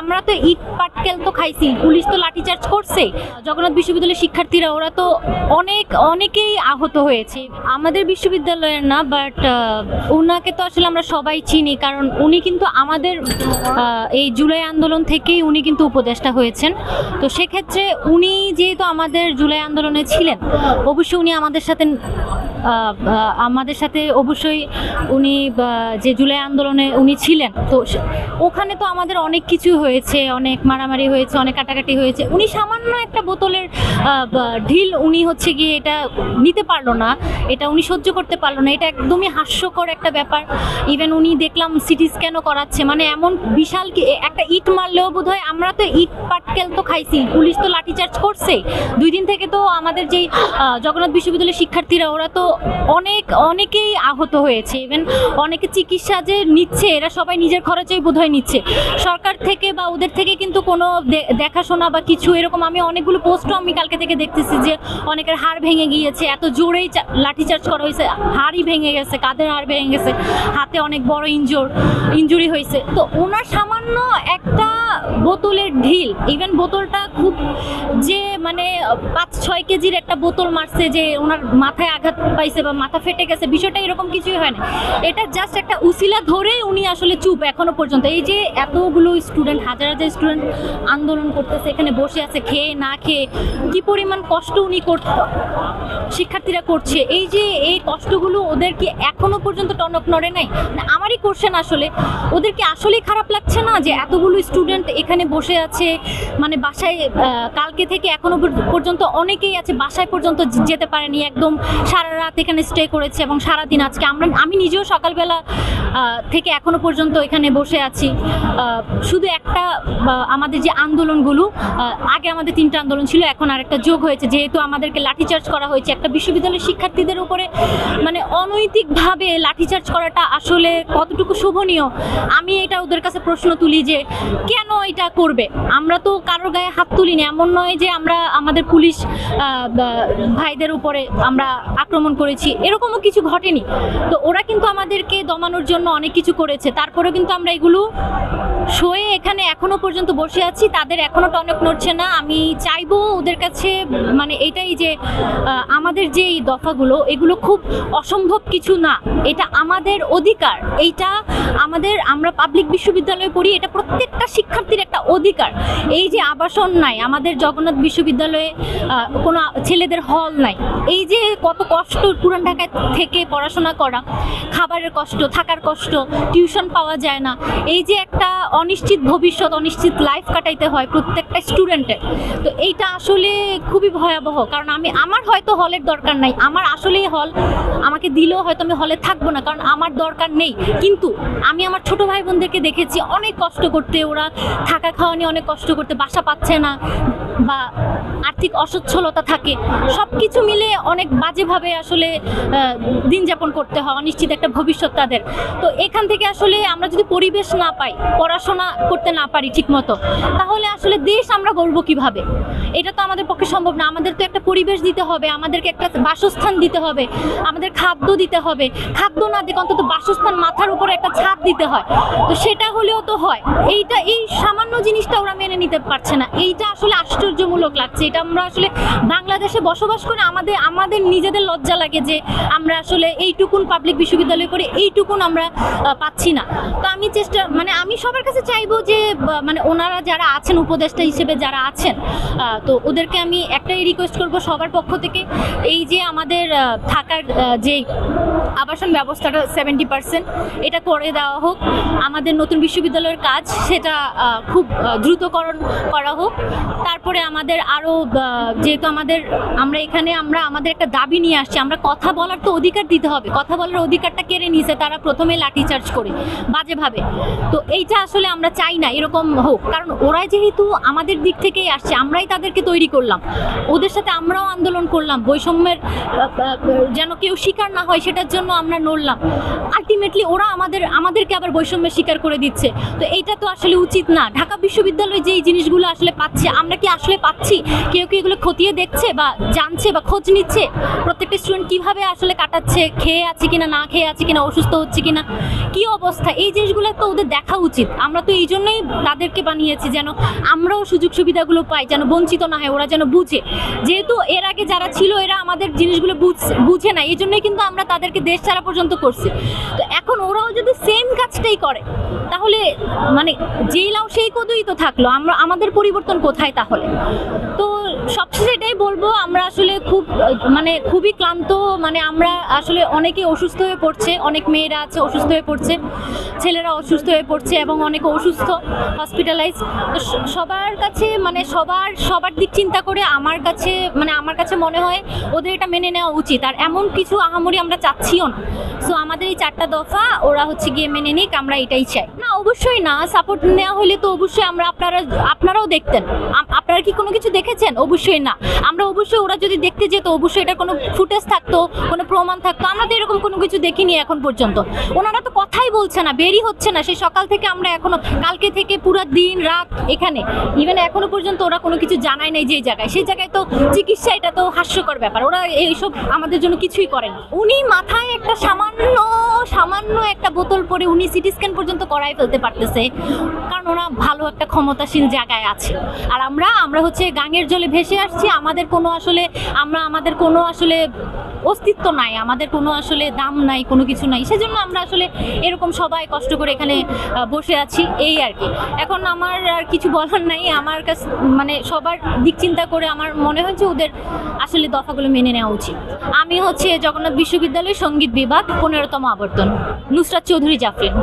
আমরা তো ইট পাটকেল তো খাইছি, পুলিশ তো লাঠিচার্জ করছে। জগন্নাথ বিশ্ববিদ্যালয়ের শিক্ষার্থীরা ওরা তো অনেকেই আহত হয়েছে। আমাদের বিশ্ববিদ্যালয়ের না, বাট ওনাকে তো আসলে আমরা সবাই চিনি, কারণ উনি কিন্তু আমাদের এই জুলাই আন্দোলন থেকেই উনি কিন্তু উপদেষ্টা হয়েছেন। তো সেক্ষেত্রে উনি যেহেতু আমাদের জুলাই আন্দোলনে ছিলেন, অবশ্যই উনি আমাদের সাথে অবশ্যই উনি যে জুলাই আন্দোলনে উনি ছিলেন, তো ওখানে তো আমাদের অনেক কিছু হয়েছে, অনেক মারামারি হয়েছে, অনেক কাটাকাটি হয়েছে। উনি সামান্য একটা বোতলের ঢিল উনি হচ্ছে গিয়ে এটা নিতে পারলো না, এটা উনি সহ্য করতে পারলো না। এটা একদমই হাস্যকর একটা ব্যাপার। ইভেন উনি দেখলাম সিটি স্ক্যানও করাচ্ছে, মানে এমন বিশাল একটা ইট মারলেও বোধ হয়, আমরা তো ইট পাটকেল তো খাইছি, পুলিশ তো লাঠিচার্জ করছে। 2 দিন থেকে তো আমাদের যেই জগন্নাথ বিশ্ববিদ্যালয়ের শিক্ষার্থীরা ওরা তো অনেকেই আহত হয়েছে। ইভেন অনেকে চিকিৎসা যে নিচ্ছে, এরা সবাই নিজের খরচেই বোধহয় নিচ্ছে, সরকার থেকে বা ওদের থেকে কিন্তু কোনো দেখাশোনা বা কিছু এরকম। আমি অনেকগুলো পোস্টও আমি কালকে থেকে দেখতেছি যে অনেকের হাড় ভেঙে গিয়েছে, এত জোরেই লাঠিচার্জ করা হয়েছে, হাড়ই ভেঙে গেছে, কাঁধের হাড় ভেঙে গেছে, হাতে অনেক বড় ইনজুরি হয়েছে। তো ওনার সামান্য একটা বোতলের ঢিল, ইভেন বোতলটা খুব যে মানে 5-6 কেজির একটা বোতল মারছে, যে ওনার মাথায় আঘাত পাইছে বা মাথা ফেটে গেছে, বিষয়টা এরকম কিছুই হয় না। এটা জাস্ট একটা উসিলা ধরেই উনি আসলে চুপ এখনো পর্যন্ত। এই যে এতগুলো স্টুডেন্ট, হাজার হাজার স্টুডেন্ট আন্দোলন করতেছে, এখানে বসে আছে খেয়ে না খেয়ে, কি পরিমাণ কষ্ট উনি শিক্ষার্থীরা করছে, এই কষ্টগুলো ওদের কি এখনো পর্যন্ত টনক নড়ে নাই? আমারই কোশ্চেন, আসলে ওদের কি আসলেই খারাপ লাগছে না যে এতগুলো স্টুডেন্ট এখানে বসে আছে, মানে বাসায় কালকে থেকে এখনো পর্যন্ত অনেকেই আছে বাসায় পর্যন্ত যেতে পারেনি, একদম সারা রাত এখানে স্টে করেছে এবং সারাদিন আজকে আমি নিজেও সকালবেলা থেকে এখনো পর্যন্ত এখানে বসে আছি। শুধু একটা আমাদের যে আন্দোলনগুলো, আগে আমাদের 3টা আন্দোলন ছিল, এখন আরেকটা যোগ হয়েছে, যেহেতু আমাদেরকে লাঠিচার্জ করা হয়েছে। একটা বিশ্ববিদ্যালয়ের শিক্ষার্থীদের উপরে মানে অনৈতিকভাবে লাঠিচার্জ করাটা আসলে কতটুকু শোভনীয়? আমি এটা ওদের কাছে প্রশ্ন তুলি যে কেন এটা করবে? আমরা তো কারোর গায়ে হাত তুলিনি, এমন নয় যে আমরা আমাদের পুলিশ ভাইদের উপরে আমরা আক্রমণ করেছি, এরকমও কিছু ঘটেনি। তো ওরা কিন্তু আমাদেরকে দমানোর জন্য অনেক কিছু করেছে, তারপরেও কিন্তু আমরা এগুলো সয়ে এখানে এখনো পর্যন্ত বসে আছি, তাদের এখনো টনক নড়ছে না। আমি চাইবো ওদের কাছে, মানে এটাই যে আমাদের যে এই দফাগুলো, এগুলো খুব অসম্ভব কিছু না, এটা আমাদের অধিকার, এইটা আমরা পাবলিক বিশ্ববিদ্যালয়ে পড়ি, এটা প্রত্যেকটা শিক্ষার্থীর একটা অধিকার। এই যে আবাসন নাই আমাদের জগন্নাথ বিশ্ববিদ্যালয়ে, কোনো ছেলেদের হল নাই, এই যে কত কষ্ট পুরান ঢাকায় থেকে পড়াশোনা করা, খাবারের কষ্ট, থাকার কষ্ট, টিউশন পাওয়া যায় না, এই যে একটা অনিশ্চিত ভবিষ্যৎ, অনিশ্চিত লাইফ কাটাইতে হয় প্রত্যেকটা স্টুডেন্টের। তো এইটা আসলে খুবই ভয়াবহ। কারণ আমার হয়তো হলের দরকার নাই, আমার আসলেই হল আমাকে দিলেও হয়তো আমি হলে থাকবো না, কারণ আমার দরকার নেই। কিন্তু আমি আমার ছোট ভাই বোনদেরকে দেখেছি অনেক কষ্ট করতে, ওরা থাকা খাওয়া নিয়ে অনেক কষ্ট করতে, বাসা পাচ্ছে না বা আর্থিক অসচ্ছলতা থাকে, সব কিছু মিলে অনেক বাজেভাবে আসলে দিন যাপন করতে হয়, অনিশ্চিত একটা ভবিষ্যৎ তাদের। তো এখান থেকে আসলে আমরা যদি পরিবেশ না পাই, পড়াশোনা করতে না পারি ঠিক মতো, তাহলে আসলে দেশ আমরা গড়ব কিভাবে? এটা তো আমাদের পক্ষে সম্ভব না। আমাদের তো একটা পরিবেশ দিতে হবে, আমাদেরকে একটা বাসস্থান দিতে হবে, আমাদের খাদ্য দিতে হবে, খাদ্য না দিকে অন্তত বাসস্থান, মাথার উপরে একটা ছাদ দিতে হয়। তো সেটা হলেও তো হয়, এই সামান্য জিনিসটা ওরা মেনে নিতে পারছে না। এইটা আসলে আশ্চর্যমূলক লাগছে। এটা আমরা আসলে বাংলাদেশে বসবাস করে আমাদের নিজেদের লজ্জা লাগে যে আমরা আসলে এইটুকুন পাবলিক বিশ্ববিদ্যালয়ে পড়ে এইটুকুন আমরা পাচ্ছি না। তো আমি সবার কাছে চাইবো যে মানে ওনারা যারা আছেন, উপদেষ্টা হিসেবে যারা আছেন, তো ওদেরকে আমি একটাই রিকোয়েস্ট করব সবার পক্ষ থেকে, এই যে আমাদের থাকার যে আবাসন ব্যবস্থাটা 70% এটা করে দেওয়া হোক। আমাদের নতুন বিশ্ববিদ্যালয়ের কাজ সেটা খুব দ্রুতকরণ করা হোক। তারপরে আমাদের আরও, যেহেতু আমরা আমাদের একটা দাবি নিয়ে আসছি, আমরা কথা বলার তো অধিকার দিতে হবে। কথা বলার অধিকারটা কেড়ে নিয়েছে তারা প্রথমে লাঠিচার্জ করে বাজেভাবে। তো এইটা আসলে আমরা চাই না এরকম হোক, কারণ ওরা যেহেতু আমাদের দিক থেকেই আসছে, আমরাই তাদেরকে তৈরি করলাম, ওদের সাথে আমরাও আন্দোলন করলাম, বৈষম্যের যেন কেউ শিকার না হয় সেটার জন্য আমরা লড়লাম। আলটিমেটলি ওরা আমাদেরকে আবার বৈষম্যের শিকার করে দিচ্ছে। তো এইটা তো আসলে উচিত না। ঢাকা বিশ্ববিদ্যালয়ে যেই জিনিসগুলো আসলে পাচ্ছে, আমরা কি আসলে পাচ্ছি? কেউ কি এগুলো খতিয়ে দেখছে বা জানছে বা খোঁজ নিচ্ছে প্রত্যেকটা স্টুডেন্ট কিভাবে আসলে কাটাচ্ছে, খেয়ে আছে কিনা, না খেয়ে আছে কিনা, অসুস্থ হচ্ছে কিনা, কি অবস্থা, এই জিনিসগুলো তো ওদের দেখা উচিত। আমরা তো এই জন্যই তাদেরকে বানিয়েছি যেন আমরাও সুযোগ সুবিধাগুলো পাই, যেন বঞ্চিত না হয়, ওরা যেন বুঝে। যেহেতু এর আগে যারা ছিল এরা আমাদের জিনিসগুলো বুঝে না, এই জন্যই কিন্তু আমরা তাদেরকে দেশ ছাড়া পর্যন্ত করছি। তো এখন ওরাও যদি সেম কাজটাই করে তাহলে মানে যেই লাউ সেই কদুই তো থাকলো, আমাদের পরিবর্তন কোথায় তাহলে? তো সবশেষে এটাই বলবো, আমরা আসলে খুবই ক্লান্ত, আমরা আসলে অনেকে অসুস্থ হয়ে পড়ছে, অনেক মেয়েরা আছে অসুস্থ হয়ে পড়ছে, ছেলেরা অসুস্থ হয়ে পড়ছে এবং অনেকে অসুস্থ, হসপিটালাইজ। তো সবার কাছে সবার দিক চিন্তা করে আমার কাছে মনে হয় ওদের এটা মেনে নেওয়া উচিত। আর এমন কিছু আহামরি আমরা চাচ্ছিও না। সো আমাদের এই 4টা দফা ওরা গিয়ে মেনে নিক, আমরা এটাই চাই। না, অবশ্যই না, সাপোর্ট নেওয়া হলে তো অবশ্যই আপনারাও দেখতেন। আপনারা কি কোনো কিছু দেখেছেন? অবশ্যই না। আমরা অবশ্যই ওরা যদি দেখতে যেত অবশ্যই এটার কোনো ফুটেজ থাকতো, কোনো প্রমাণ থাকতো। আমরা তো এরকম কোনো কিছু দেখিনি এখন পর্যন্ত। ওনারা তো কথাই বলছে না, বেরই হচ্ছে না। সেই সকাল থেকে আমরা কালকে থেকে পুরো দিন রাত এখানে, ইভেন এখনো পর্যন্ত ওরা কোনো কিছু জানায় নাই যে জায়গায়, সেই জায়গায় তো চিকিৎসা, এটা তো হাস্যকর ব্যাপার। ওরা এইসব আমাদের জন্য কিছুই করেন। উনি মাথায় একটা সামান্য একটা বোতল পরে উনি সিটি স্ক্যান পর্যন্ত করাই ফেলতে পারতেছে, কারণ ওরা ভালো একটা ক্ষমতাশীল জায়গায় আছে। আর আমরা গাঙের জলে ভেসে আসছি। আমাদের কোনো আসলে অস্তিত্ব নাই, আমাদের কোনো আসলে দাম নাই, কোনো কিছু নাই। সেজন্য আমরা আসলে এরকম সবাই কষ্ট করে এখানে বসে আছি, এই আর কি। এখন আমার আর কিছু বলার নাই। আমার কাছে সবার দিক চিন্তা করে আমার মনে হচ্ছে ওদের আসলে দফাগুলো মেনে নেওয়া উচিত। আমি জগন্নাথ বিশ্ববিদ্যালয়ের সঙ্গীত বিভাগ 15তম আবর্তন, নুসরাত চৌধুরী জাফরিন।